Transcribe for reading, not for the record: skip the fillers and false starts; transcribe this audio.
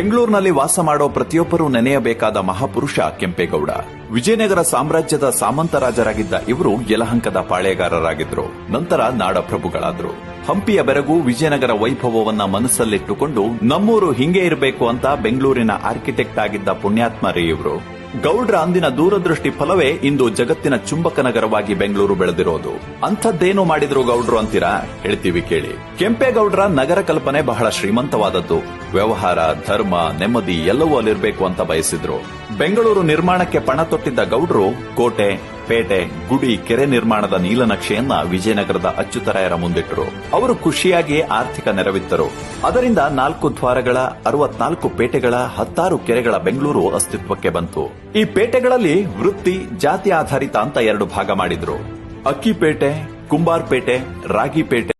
ಬೆಂಗಳೂರಿನಲ್ಲಿ ವಾಸ ಮಾಡೋ ಪ್ರತಿಯೊಬ್ಬರೂ ನೆನೆಯಬೇಕಾದ ಮಹಾಪುರುಷ ಕೆಂಪೇಗೌಡ. ವಿಜಯನಗರ ಸಾಮ್ರಾಜ್ಯದ ಸಾಮಂತ ರಾಜರಾಗಿದ್ದ ಇವರು ಯಲಹಂಕದ ಪಾಳೆಗಾರರಾಗಿದ್ರು. ನಂತರ ನಾಡಪ್ರಭುಗಳಾದ್ರು. ಹಂಪಿಯ ಬೆರಗು ವಿಜಯನಗರ ವೈಭವವನ್ನ ಮನಸ್ಸಲ್ಲಿಟ್ಟುಕೊಂಡು ನಮ್ಮೂರು ಹಿಂಗೆ ಇರಬೇಕು ಅಂತ ಬೆಂಗಳೂರಿನ ಆರ್ಕಿಟೆಕ್ಟ್ ಆಗಿದ್ದ ಪುಣ್ಯಾತ್ಮರೇ ಇವರು. ಗೌಡ್ರ ಅಂದಿನ ದೂರದೃಷ್ಟಿ ಫಲವೇ ಇಂದು ಜಗತ್ತಿನ ಚುಂಬಕ ನಗರವಾಗಿ ಬೆಂಗಳೂರು ಬೆಳೆದಿರೋದು. ಅಂಥದ್ದೇನು ಮಾಡಿದ್ರು ಗೌಡ್ರು ಅಂತೀರಾ? ಹೇಳ್ತೀವಿ ಕೇಳಿ. ಕೆಂಪೇಗೌಡರ ನಗರ ಕಲ್ಪನೆ ಬಹಳ ಶ್ರೀಮಂತವಾದದ್ದು. ವ್ಯವಹಾರ, ಧರ್ಮ, ನೆಮ್ಮದಿ ಎಲ್ಲವೂ ಅಲ್ಲಿರ್ಬೇಕು ಅಂತ ಬಯಸಿದ್ರು. ಬೆಂಗಳೂರು ನಿರ್ಮಾಣಕ್ಕೆ ಪಣ ತೊಟ್ಟಿದ್ದ ಗೌಡ್ರು ಕೋಟೆ, ಪೇಟೆ, ಗುಡಿ, ಕೆರೆ ನಿರ್ಮಾಣದ ನೀಲನಕ್ಷೆಯನ್ನ ವಿಜಯನಗರದ ಅಚ್ಯುತರಾಯರ ಮುಂದಿಟ್ಟರು. ಅವರು ಖುಷಿಯಾಗಿ ಆರ್ಥಿಕ ನೆರವಿತ್ತರು. ಅದರಿಂದ 4 ದ್ವಾರಗಳ 64 ಪೇಟೆಗಳ 16 ಕೆರೆಗಳ ಬೆಂಗಳೂರು ಅಸ್ತಿತ್ವಕ್ಕೆ ಬಂತು. ಈ ಪೇಟೆಗಳಲ್ಲಿ ವೃತ್ತಿ, ಜಾತಿ ಆಧಾರಿತ ಅಂತ 2 ಭಾಗ ಮಾಡಿದ್ರು. ಅಕ್ಕಿಪೇಟೆ, ಕುಂಬಾರ್ಪೇಟೆ, ರಾಗಿಪೇಟೆ.